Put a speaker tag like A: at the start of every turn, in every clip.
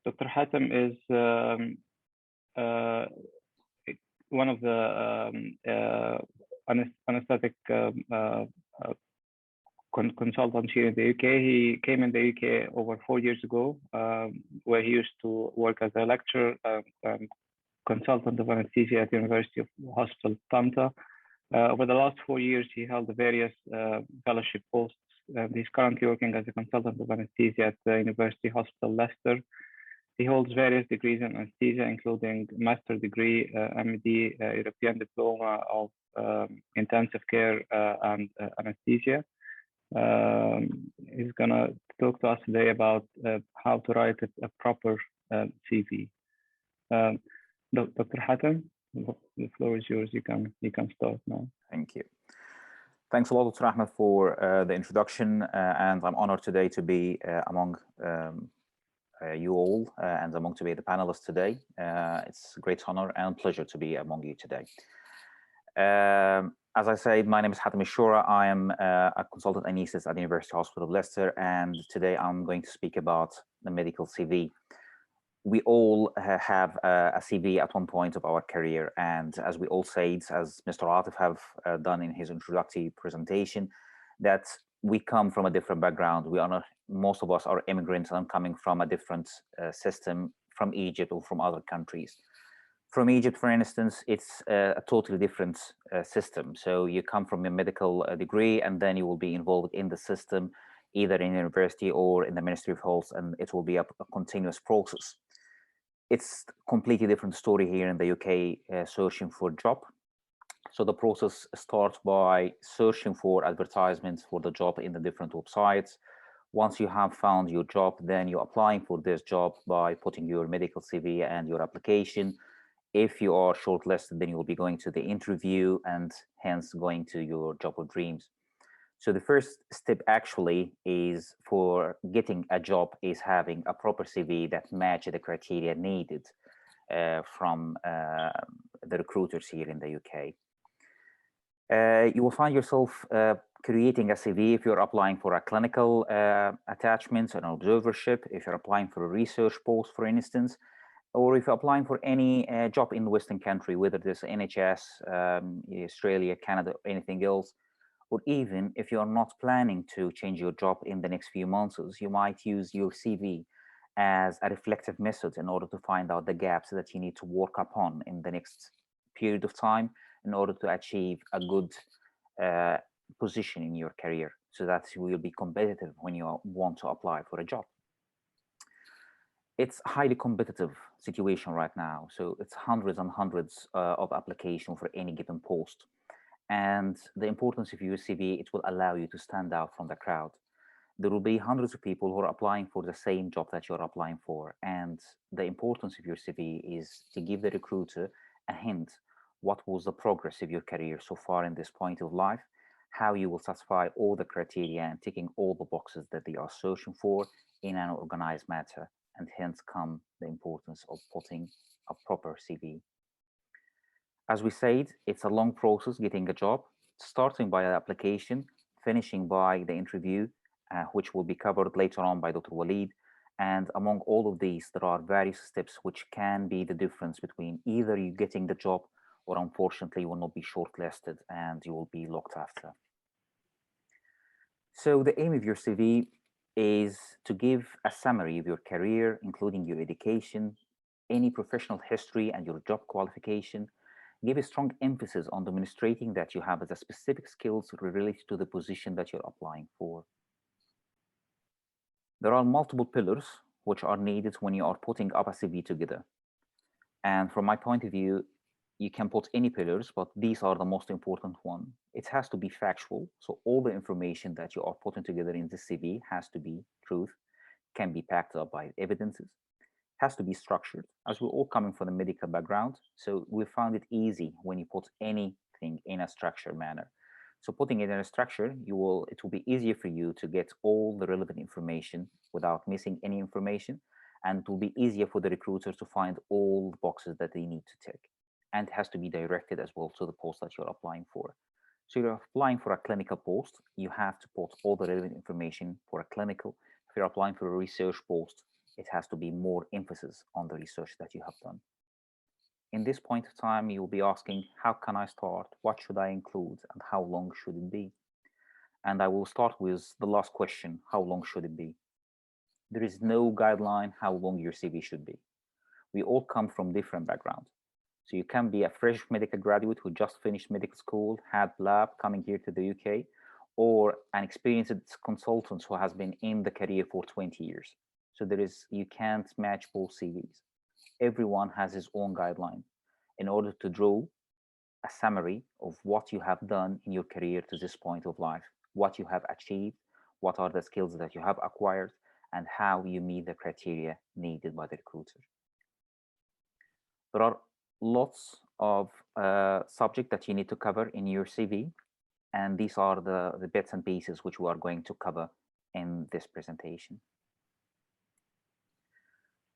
A: Dr. Hatem is one of the anesthetic consultants here in the UK. He came in the UK over 4 years ago, where he used to work as a lecturer, consultant of anesthesia at the University of Hospital Tanta. Over the last 4 years, he held various fellowship posts, and he's currently working as a consultant of anesthesia at the University Hospital Leicester. He holds various degrees in anesthesia, including master degree, MD, European diploma of intensive care and anesthesia. He's gonna talk to us today about how to write a proper CV. Dr. Hatem, the floor is yours. You can start now.
B: Thank you. Thanks a lot, Dr. Ahmed, for the introduction, and I'm honored today to be among you all and to be the panelists today. It's a great honor and pleasure to be among you today. As I said, my name is Hatem Elshora. I am a consultant anesthetist at the University Hospital of Leicester, and today I'm going to speak about the medical CV. We all have a CV at one point of our career, and as we all said, as Mr. Atif have done in his introductory presentation, that we come from a different background. Most of us are immigrants and coming from a different system from Egypt or from other countries. From Egypt, for instance, it's a totally different system. So you come from a medical degree, and then you will be involved in the system, either in university or in the Ministry of Health, and it will be a continuous process. It's a completely different story here in the UK, searching for a job. So the process starts by searching for advertisements for the job in the different websites. Once you have found your job, then you're applying for this job by putting your medical CV and your application. If you are shortlisted, then you will be going to the interview and hence going to your job of dreams. So the first step actually is for getting a job is having a proper CV that matches the criteria needed from the recruiters here in the UK. You will find yourself creating a CV if you're applying for a clinical attachment, an observership, if you're applying for a research post, for instance, or if you're applying for any job in the Western country, whether this NHS, Australia, Canada, or anything else, or even if you're not planning to change your job in the next few months, you might use your CV as a reflective method in order to find out the gaps that you need to work upon in the next period of time in order to achieve a good position in your career, so that you will be competitive when you want to apply for a job. It's a highly competitive situation right now, so it's hundreds and hundreds of applications for any given post. And the importance of your CV, it will allow you to stand out from the crowd. There will be hundreds of people who are applying for the same job that you're applying for, and the importance of your CV is to give the recruiter a hint. What was the progress of your career so far in this point of life, how you will satisfy all the criteria and ticking all the boxes that they are searching for in an organized manner, and hence come the importance of putting a proper CV. As we said, it's a long process getting a job, starting by the application, finishing by the interview, which will be covered later on by Dr. Walid. And among all of these, there are various steps which can be the difference between either you getting the job or unfortunately you will not be shortlisted and you will be looked after. So the aim of your CV is to give a summary of your career, including your education, any professional history and your job qualification. Give a strong emphasis on demonstrating that you have the specific skills related to the position that you're applying for. There are multiple pillars which are needed when you are putting up a CV together. And from my point of view, you can put any pillars, but these are the most important one. It has to be factual. So all the information that you are putting together in the CV has to be truth, can be backed up by evidences, has to be structured, as we're all coming from a medical background. So we found it easy when you put anything in a structured manner. So putting it in a structure, it will be easier for you to get all the relevant information without missing any information. And it will be easier for the recruiters to find all the boxes that they need to tick. And it has to be directed as well to the post that you're applying for. So you're applying for a clinical post, you have to put all the relevant information for a clinical. If you're applying for a research post, it has to be more emphasis on the research that you have done. In this point of time, you'll be asking, how can I start? What should I include? And how long should it be? And I will start with the last question, how long should it be? There is no guideline how long your CV should be. We all come from different backgrounds. So you can be a fresh medical graduate who just finished medical school, had lab coming here to the UK, or an experienced consultant who has been in the career for 20 years. So you can't match both CVs. Everyone has his own guideline in order to draw a summary of what you have done in your career to this point of life, what you have achieved, what are the skills that you have acquired, and how you meet the criteria needed by the recruiter. There are lots of subjects that you need to cover in your CV, and these are the bits and pieces which we are going to cover in this presentation.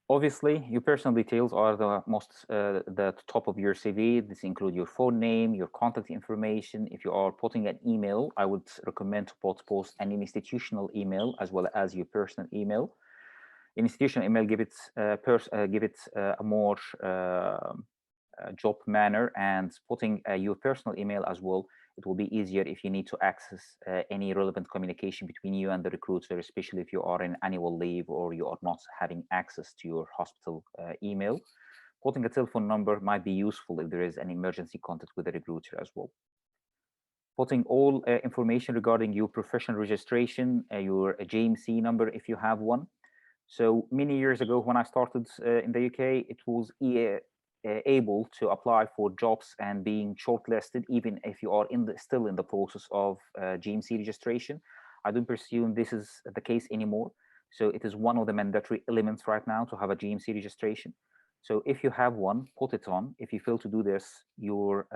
B: Obviously, your personal details are the top of your CV. This includes your phone name, your contact information. If you are putting an email, I would recommend to post an institutional email as well as your personal email. Institutional email give it a more job manner, and putting your personal email as well. It will be easier if you need to access any relevant communication between you and the recruiter, especially if you are in annual leave or you are not having access to your hospital email. Putting a telephone number might be useful if there is an emergency contact with the recruiter as well. Putting all information regarding your professional registration, your GMC number if you have one. So many years ago when I started in the UK, it was able to apply for jobs and being shortlisted even if you are still in the process of GMC registration. I don't presume this is the case anymore. So it is one of the mandatory elements right now to have a GMC registration. So if you have one, put it on. If you fail to do this, your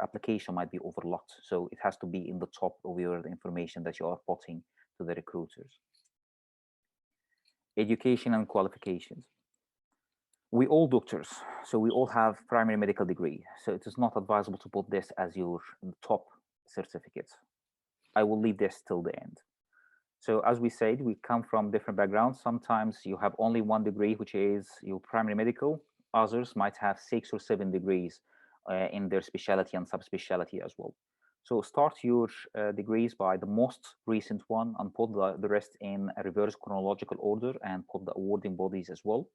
B: application might be overlooked. So it has to be in the top of the information that you are putting to the recruiters. Education and qualifications. We all doctors, so we all have primary medical degree. So it is not advisable to put this as your top certificate. I will leave this till the end. So as we said, we come from different backgrounds. Sometimes you have only one degree, which is your primary medical. Others might have 6 or 7 degrees in their specialty and subspecialty as well. So start your degrees by the most recent one and put the rest in a reverse chronological order and put the awarding bodies as well.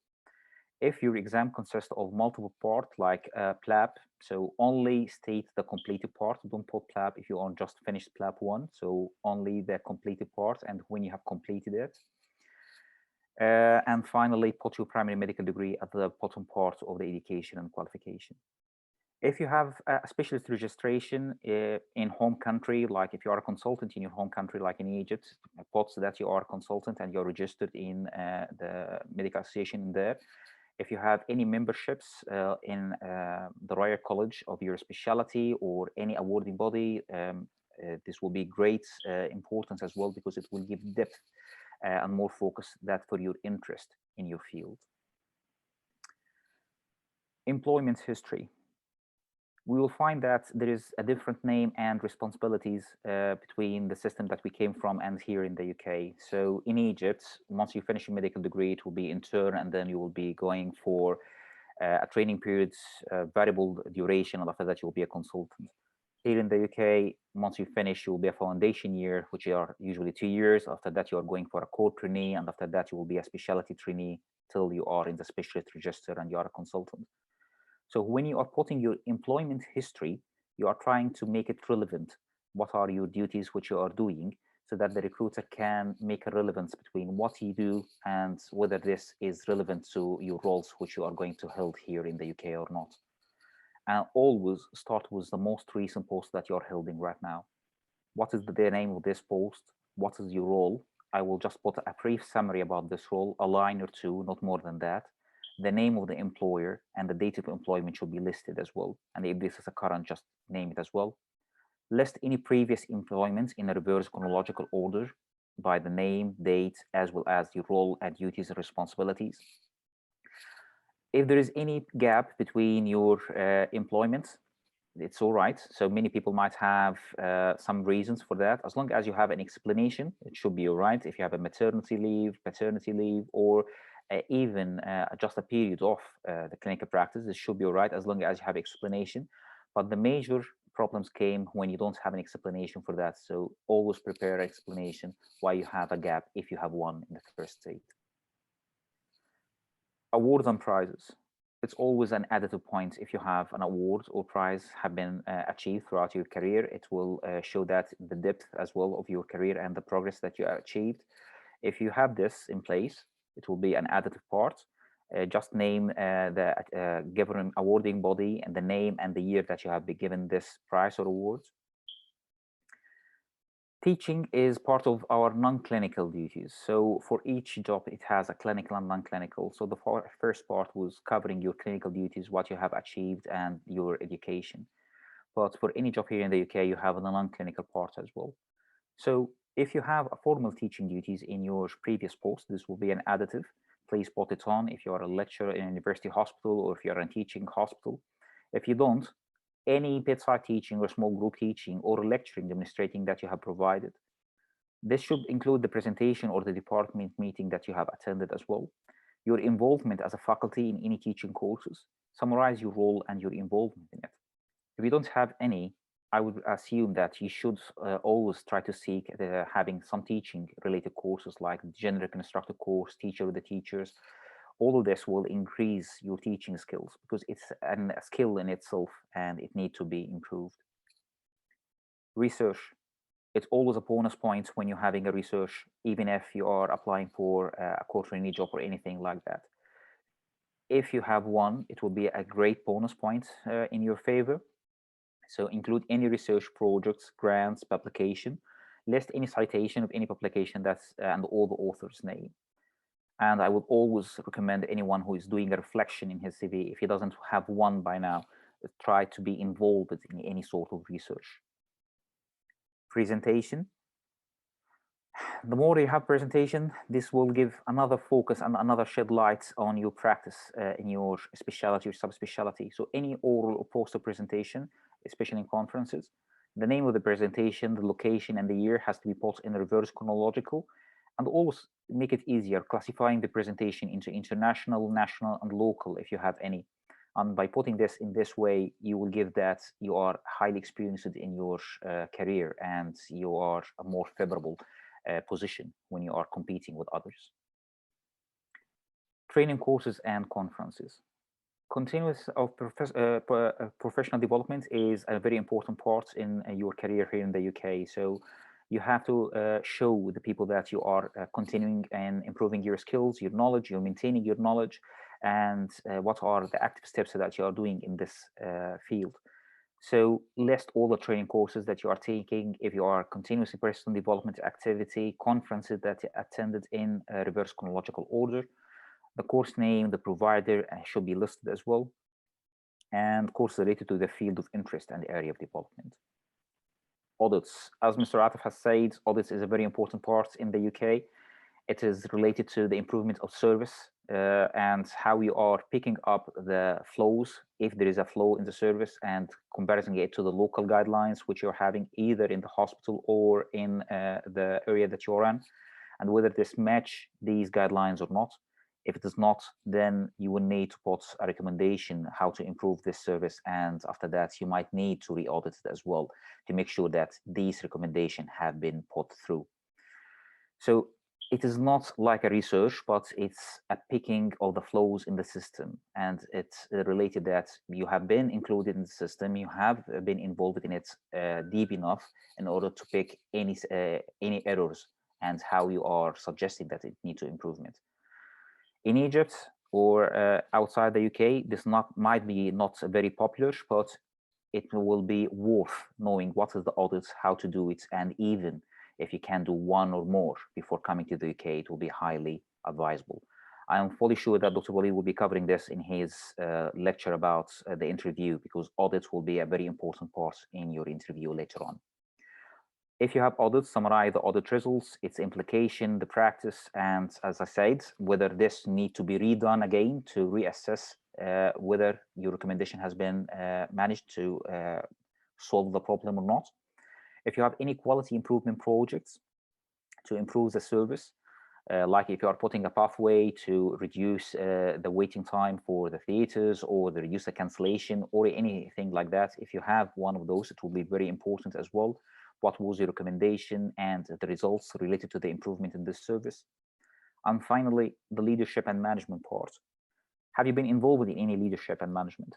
B: If your exam consists of multiple parts like PLAB, so only state the completed part. Don't put PLAB if you are just finished PLAB 1. So only the completed part and when you have completed it. And finally, put your primary medical degree at the bottom part of the education and qualification. If you have a specialist registration in home country, like if you are a consultant in your home country, like in Egypt, put that you are a consultant and you're registered in the medical association there. If you have any memberships in the Royal College of your specialty or any awarding body, this will be great importance as well, because it will give depth and more focus that for your interest in your field. Employment history. We will find that there is a different name and responsibilities between the system that we came from and here in the UK. So in Egypt, once you finish your medical degree, it will be intern, and then you will be going for a training period, variable duration, and after that you will be a consultant. Here in the UK, once you finish, you will be a foundation year, which are usually 2 years. After that, you are going for a core trainee, and after that, you will be a specialty trainee till you are in the specialist register and you are a consultant. So when you are putting your employment history, you are trying to make it relevant. What are your duties which you are doing, so that the recruiter can make a relevance between what you do and whether this is relevant to your roles which you are going to hold here in the UK or not. And always start with the most recent post that you're holding right now. What is the name of this post? What is your role? I will just put a brief summary about this role, a line or two, not more than that. The name of the employer and the date of employment should be listed as well. And if this is a current, just name it as well. List any previous employments in a reverse chronological order by the name, date, as well as your role and duties and responsibilities. If there is any gap between your employments, it's all right. So many people might have some reasons for that. As long as you have an explanation, it should be all right. If you have a maternity leave, paternity leave, or even just a period of the clinical practice. This should be all right as long as you have explanation. But the major problems came when you don't have an explanation for that. So always prepare an explanation why you have a gap if you have one in the first state. Awards and prizes. It's always an additive point if you have an award or prize have been achieved throughout your career. It will show that the depth as well of your career and the progress that you have achieved. If you have this in place, it will be an additive part. Just name the given awarding body and the name and the year that you have been given this prize or award. Teaching is part of our non-clinical duties. So for each job, it has a clinical and non-clinical. So the first part was covering your clinical duties, what you have achieved, and your education. But for any job here in the UK, you have a non-clinical part as well. So if you have a formal teaching duties in your previous post, this will be an additive. Please put it on if you are a lecturer in a university hospital or if you are in a teaching hospital. If you don't, any bedside teaching or small group teaching or lecturing demonstrating that you have provided. This should include the presentation or the department meeting that you have attended as well. Your involvement as a faculty in any teaching courses. Summarize your role and your involvement in it. If you don't have any, I would assume that you should always try to seek having some teaching related courses like gender constructed course, teacher with the teachers. All of this will increase your teaching skills because it's a skill in itself and it needs to be improved. Research. It's always a bonus point when you're having a research, even if you are applying for a core-trainee job or anything like that. If you have one, it will be a great bonus point in your favor. So include any research projects, grants, publication, list any citation of any publication that's and all the author's name. And I would always recommend anyone who is doing a reflection in his CV, if he doesn't have one by now, try to be involved in any sort of research. Presentation. The more you have presentation, this will give another focus and another shed light on your practice in your specialty or subspecialty. So any oral or poster presentation, especially in conferences, the name of the presentation, the location, and the year has to be put in reverse chronological, and always make it easier classifying the presentation into international, national, and local if you have any. And by putting this in this way, you will give that you are highly experienced in your career and you are a more favorable position when you are competing with others. Training courses and conferences. Continuous of professional development is a very important part in your career here in the UK. So you have to show the people that you are continuing and improving your skills, your knowledge, you're maintaining your knowledge, and what are the active steps that you are doing in this field. So list all the training courses that you are taking, if you are continuously personal development activity, conferences that you attended in reverse chronological order. The course name, the provider should be listed as well, and course related to the field of interest and the area of development. Audits. As Mr. Atif has said, audits is a very important part in the UK. It is related to the improvement of service and how you are picking up the flows, if there is a flow in the service, and comparing it to the local guidelines which you're having either in the hospital or in the area that you're in, and whether this match these guidelines or not. If it is not, then you will need to put a recommendation how to improve this service, and after that you might need to re-audit it as well to make sure that these recommendations have been put through. So it is not like a research, but it's a picking of the flows in the system, and it's related that you have been included in the system, you have been involved in it deep enough in order to pick any errors and how you are suggesting that it needs to improvement. In Egypt or outside the UK, this might be not very popular, but it will be worth knowing what is the audits, how to do it, and even if you can do one or more before coming to the UK, it will be highly advisable. I am fully sure that Dr. Wali will be covering this in his lecture about the interview, because audits will be a very important part in your interview later on. If you have audits, summarize the audit results, its implication, the practice, and as I said, whether this need to be redone again to reassess whether your recommendation has been managed to solve the problem or not. If you have any quality improvement projects to improve the service, Like if you are putting a pathway to reduce the waiting time for the theaters, or the reduce the cancellation, or anything like that, if you have one of those, it will be very important as well. What was your recommendation and the results related to the improvement in this service? And finally, the leadership and management part. Have you been involved in any leadership and management?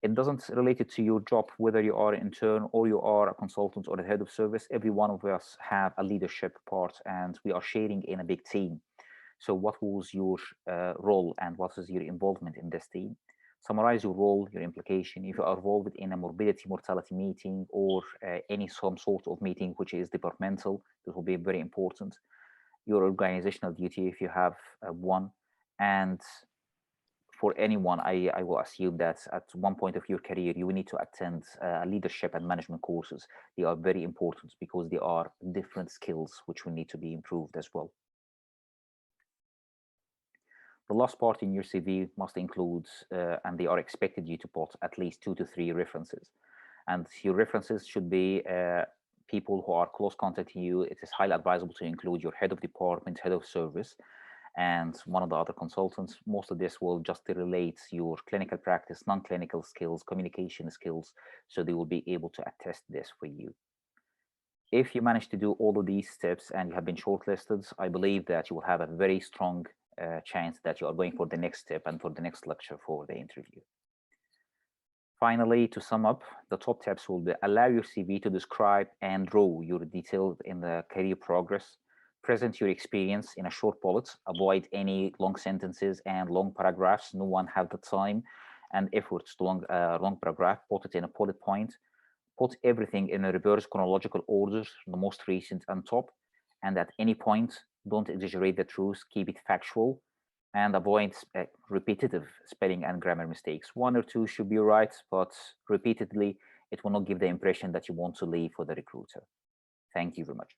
B: It doesn't relate it to your job, whether you are an intern or you are a consultant or a head of service. Every one of us have a leadership part, and we are sharing in a big team. So what was your role, and what is your involvement in this team? Summarize your role, your implication. If you are involved in a morbidity mortality meeting, or some sort of meeting which is departmental, this will be very important. Your organizational duty, if you have one. And for anyone, I will assume that at one point of your career, you will need to attend leadership and management courses. They are very important because they are different skills which will need to be improved as well. The last part in your CV must include, and they are expected you to put at least 2 to 3 references. And your references should be people who are close contacting you. It is highly advisable to include your head of department, head of service, and one of the other consultants. Most of this will just relate your clinical practice, non-clinical skills, communication skills, so they will be able to attest this for you. If you manage to do all of these steps and you have been shortlisted, I believe that you will have a very strong chance that you are going for the next step and for the next lecture for the interview. Finally, to sum up, the top tips will be: allow your CV to describe and draw your details in the career progress. Present your experience in a short bullet. Avoid any long sentences and long paragraphs. No one has the time and efforts to long paragraph. Put it in a bullet point. Put everything in a reverse chronological order, the most recent and top. And at any point, don't exaggerate the truth. Keep it factual, and avoid repetitive spelling and grammar mistakes. 1 or 2 should be right, but repeatedly, it will not give the impression that you want to leave for the recruiter. Thank you very much.